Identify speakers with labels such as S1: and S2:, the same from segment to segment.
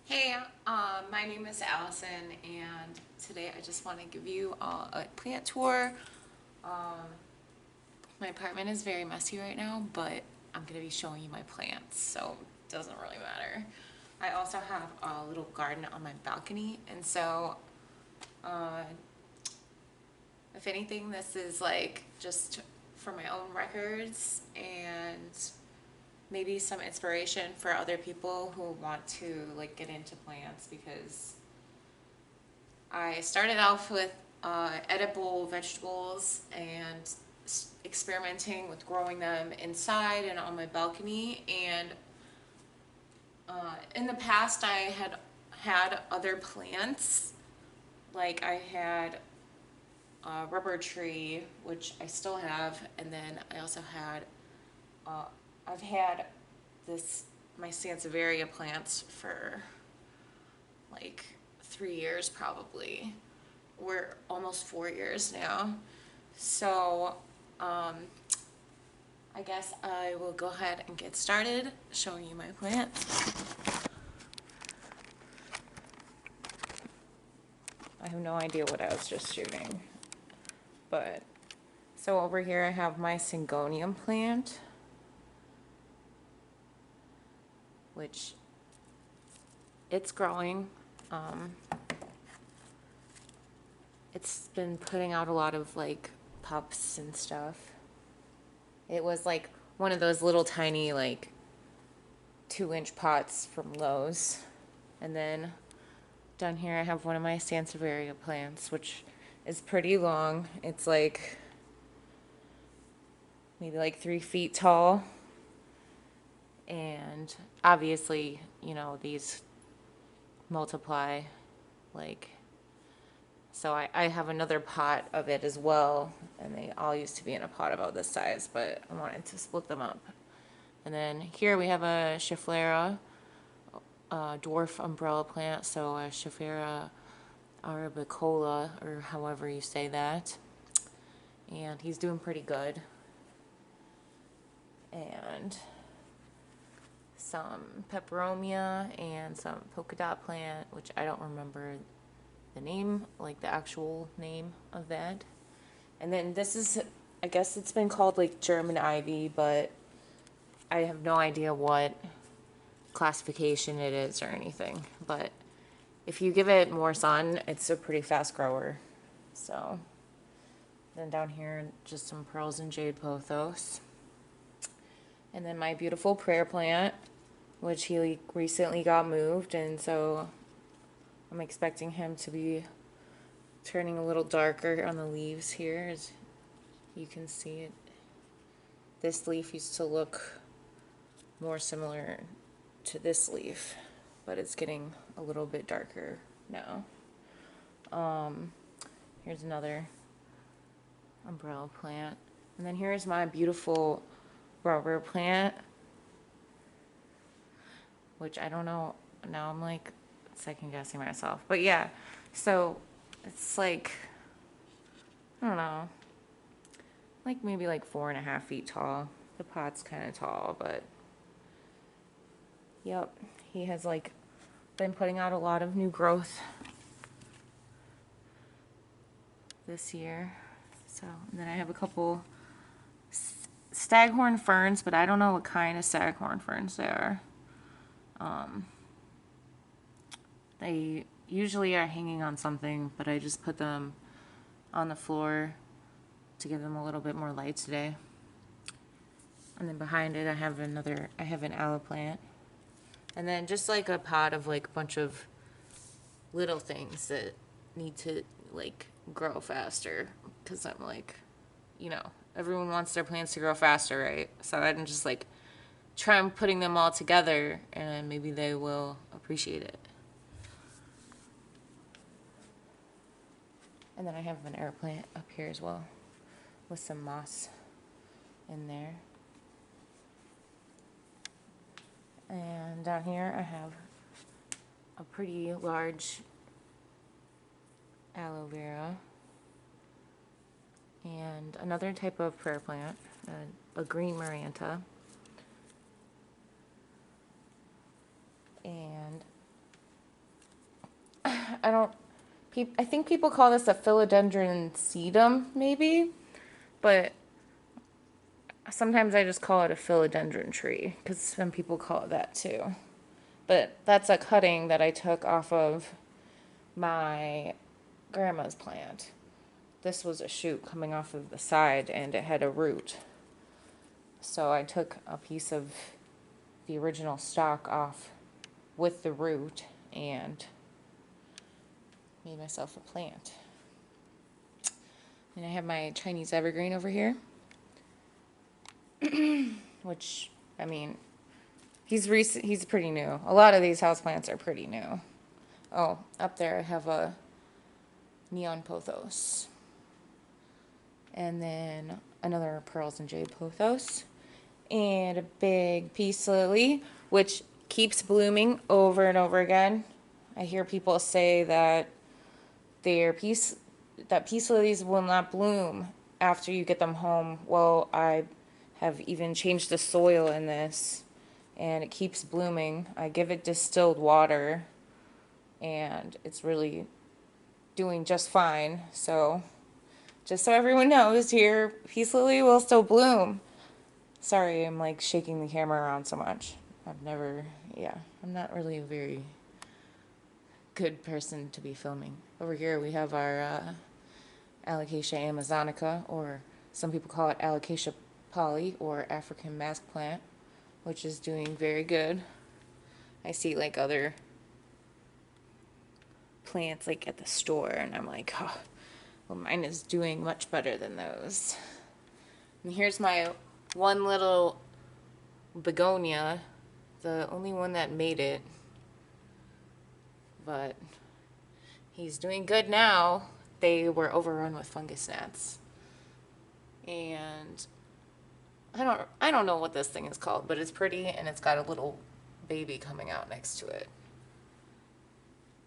S1: Hey, my name is Allison, and today I just want to give you a plant tour. Um, my apartment is very messy right now, but I'm going to be showing you my plants, so it doesn't really matter. I also have a little garden on my balcony, and so uh, if anything, this is like just for my own records and maybe some inspiration for other people who want to like get into plants because I started off with edible vegetables and experimenting with growing them inside and on my balcony. And in the past, I had other plants. Like I had a rubber tree, which I still have, and then I also had I've had this my Sansevieria plants for like 3 years probably. We're almost 4 years now. So um, I guess I will go ahead and get started showing you my plant. I have no idea what I was just shooting, but so over here I have my Syngonium plant, which it's growing. Um, it's been putting out a lot of like pups and stuff. It was like one of those little tiny like 2-inch pots from Lowe's. And then down here I have one of my Sansevieria plants, which is pretty long. It's like maybe like 3 feet tall. And obviously, these multiply like so I have another pot of it as well, and they all used to be in a pot about this size, but I wanted to split them up. And then here we have a Schefflera dwarf umbrella plant, so a Schefflera arabicola, or however you say that. And he's doing pretty good. And some peperomia and some polka dot plant, which I don't remember the name, like the actual name of that. And then this is, I guess it's been called like German ivy, but I have no idea what classification it is or anything. But if you give it more sun, it's a pretty fast grower. So then down here, just some pearls and jade pothos. And then my beautiful prayer plant, which he recently got moved, and so I'm expecting him to be turning a little darker on the leaves here, as you can see it. This leaf used to look more similar to this leaf, but it's getting a little bit darker now. Here's another umbrella plant. And then here's my beautiful rubber plant, which I don't know. Now I'm like second guessing myself. But yeah, so it's like, I don't know, like maybe like 4.5 feet tall. The pot's kind of tall, but yep, he has like been putting out a lot of new growth this year. So, and then I have a couple staghorn ferns, but I don't know what kind of staghorn ferns they are. They usually are hanging on something, but I just put them on the floor to give them a little bit more light today. And then behind it, I have an aloe plant. And then just like a pot of like a bunch of little things that need to like grow faster. Because I'm like, everyone wants their plants to grow faster, right? So I'm just like trying putting them all together, and maybe they will appreciate it. And then I have an air plant up here as well with some moss in there. And down here I have a pretty large aloe vera and another type of prayer plant, a green maranta. And I don't, I think people call this a philodendron sedum, maybe, but sometimes I just call it a philodendron tree because some people call it that too. But that's a cutting that I took off of my grandma's plant. This was a shoot coming off of the side and it had a root. So I took a piece of the original stock off with the root and made myself a plant. And I have my Chinese evergreen over here, which, I mean, he's pretty new. A lot of these houseplants are pretty new. Oh, up there I have a neon pothos. And then another pearls and jade pothos. And a big peace lily, which keeps blooming over and over again. I hear people say that peace lilies will not bloom after you get them home. Well, I have even changed the soil in this, and it keeps blooming. I give it distilled water, and it's really doing just fine. So, just so everyone knows, your peace lily will still bloom. Sorry, I'm like shaking the camera around so much. I'm not really a very good person to be filming. Over here we have our Alocasia amazonica, or some people call it Alocasia poly, or African mask plant, which is doing very good. I see like other plants like at the store, and I'm like, oh, well, mine is doing much better than those. And here's my one little begonia, the only one that made it, but he's doing good now. They were overrun with fungus gnats, and I don't know what this thing is called, but it's pretty, and it's got a little baby coming out next to it.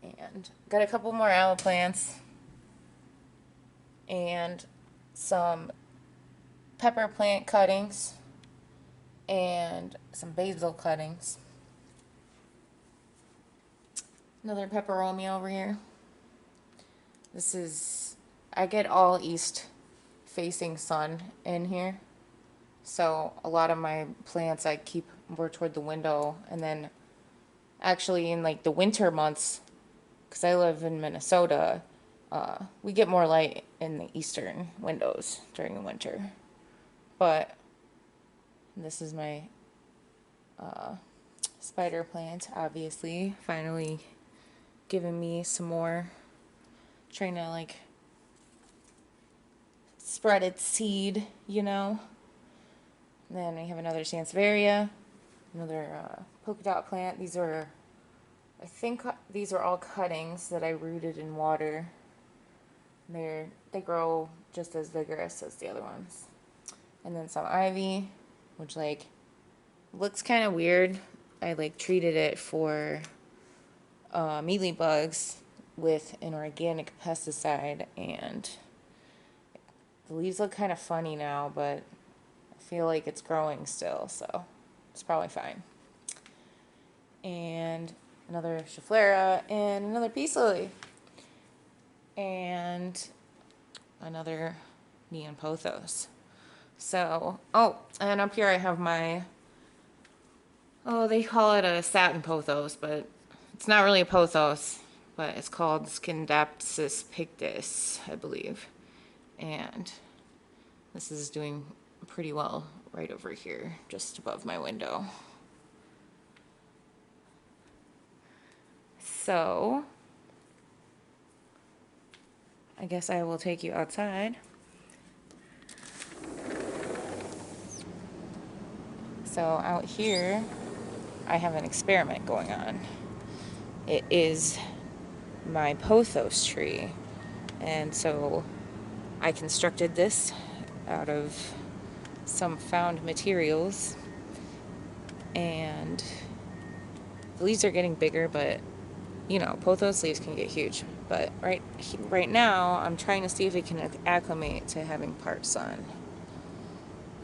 S1: And got a couple more aloe plants and some pepper plant cuttings and some basil cuttings. Another peperomia over here. I get all east facing sun in here. So a lot of my plants I keep more toward the window, and then actually in like the winter months, because I live in Minnesota, we get more light in the eastern windows during the winter. But this is my spider plant, obviously, finally giving me some more, trying to like spread its seed, you know. And then we have another Sansevieria, another polka dot plant. I think these are all cuttings that I rooted in water. They grow just as vigorous as the other ones. And then some ivy, which like looks kind of weird. I like treated it for mealybugs with an organic pesticide, and the leaves look kind of funny now, but I feel like it's growing still, so it's probably fine. And another Schefflera, and another peace lily, and another neon pothos. So, and up here I have my, they call it a satin pothos, but it's not really a pothos, but it's called Scindapsus pictus, I believe. And this is doing pretty well right over here, just above my window. So, I guess I will take you outside. So out here, I have an experiment going on. It is my pothos tree. And so I constructed this out of some found materials. And the leaves are getting bigger, but you know, pothos leaves can get huge. But right now, I'm trying to see if it can acclimate to having part sun.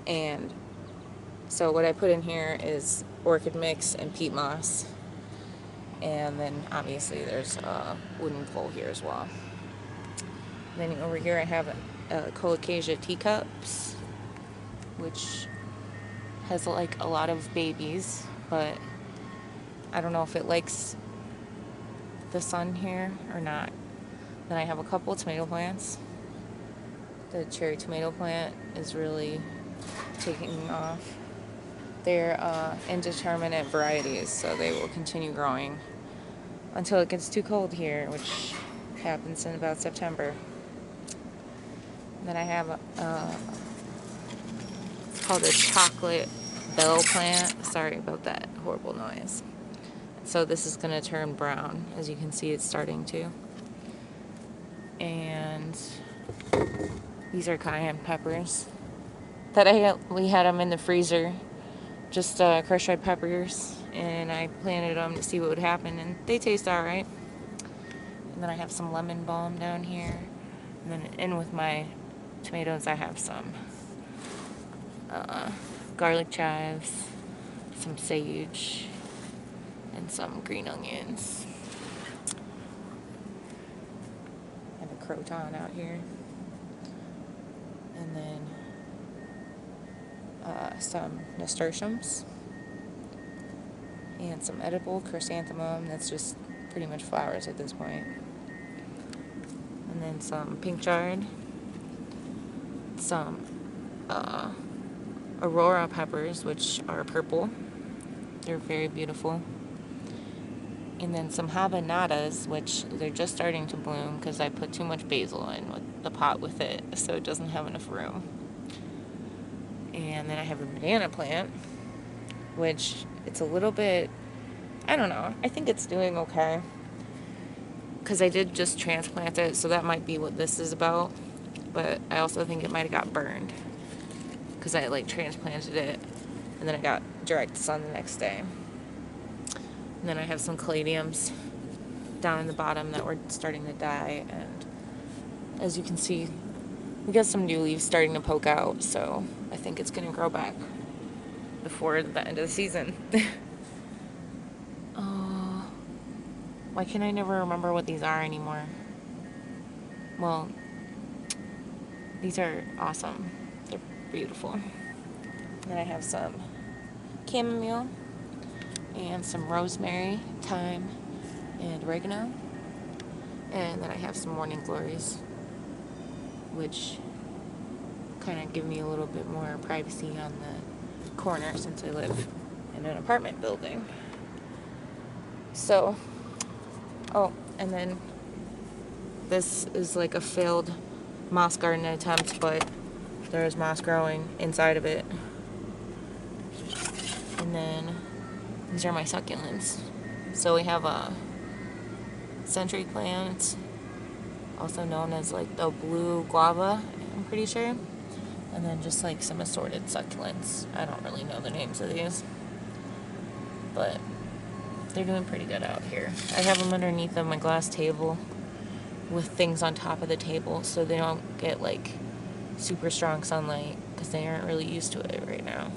S1: And so what I put in here is orchid mix and peat moss. And then obviously there's a wooden pole here as well. Then over here I have Colocasia teacups, which has like a lot of babies, but I don't know if it likes the sun here or not. Then I have a couple tomato plants. The cherry tomato plant is really taking off. They're indeterminate varieties, so they will continue growing until it gets too cold here, which happens in about September. Then I have it's called a chocolate bell plant. Sorry about that horrible noise. So this is going to turn brown. As you can see, it's starting to. And these are cayenne peppers that we had them in the freezer, just crushed red peppers, and I planted them to see what would happen, and they taste all right. And then I have some lemon balm down here, and then in with my tomatoes I have some garlic chives, some sage, and some green onions. I have a croton out here, and then some nasturtiums, and some edible chrysanthemum. That's just pretty much flowers at this point. And then some pink chard, some aurora peppers, which are purple. They're very beautiful. And then some habaneras, which they're just starting to bloom because I put too much basil in with the pot with it, so it doesn't have enough room. And then I have a banana plant, which it's a little bit, I don't know, I think it's doing okay. Because I did just transplant it, so that might be what this is about. But I also think it might have got burned because I like transplanted it and then I got direct sun the next day. And then I have some caladiums down in the bottom that were starting to die, and as you can see, we got some new leaves starting to poke out, so I think it's going to grow back before the end of the season. Why can I never remember what these are anymore? Well, these are awesome. They're beautiful. Then I have some chamomile and some rosemary, thyme, and oregano. And then I have some morning glories, which kind of give me a little bit more privacy on the corner since I live in an apartment building. So, oh, and then this is like a failed moss garden attempt, but there's moss growing inside of it. And then these are my succulents. So we have a century plant, also known as like the blue guava, I'm pretty sure. And then just like some assorted succulents. I don't really know the names of these, but they're doing pretty good out here. I have them underneath of my glass table with things on top of the table so they don't get like super strong sunlight because they aren't really used to it right now.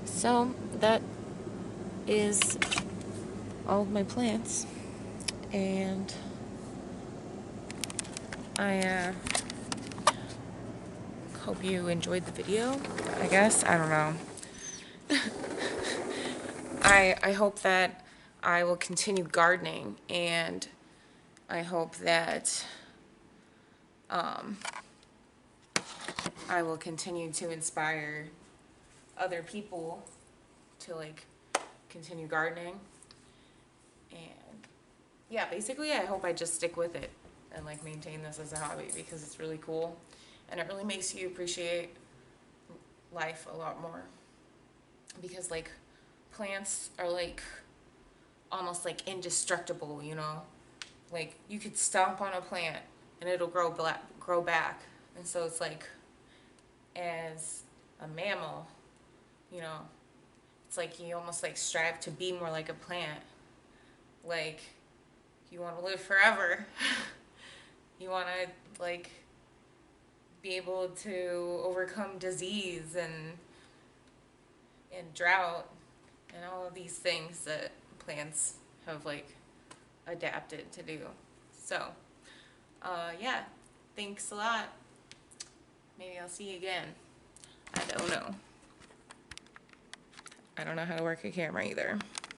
S1: So that is all of my plants, and I hope you enjoyed the video, I guess. I don't know. I hope that I will continue gardening, and I hope that I will continue to inspire other people to like continue gardening. And yeah, basically I hope I just stick with it and like maintain this as a hobby because it's really cool and it really makes you appreciate life a lot more, because like plants are like almost like indestructible, you know, like you could stomp on a plant and it'll grow back. And so it's like, as a mammal, you know, it's like you almost like strive to be more like a plant. Like you want to live forever. You want to like be able to overcome disease and drought and all of these things that plants have like adapted to do. So, yeah, thanks a lot. Maybe I'll see you again. I don't know. I don't know how to work a camera either.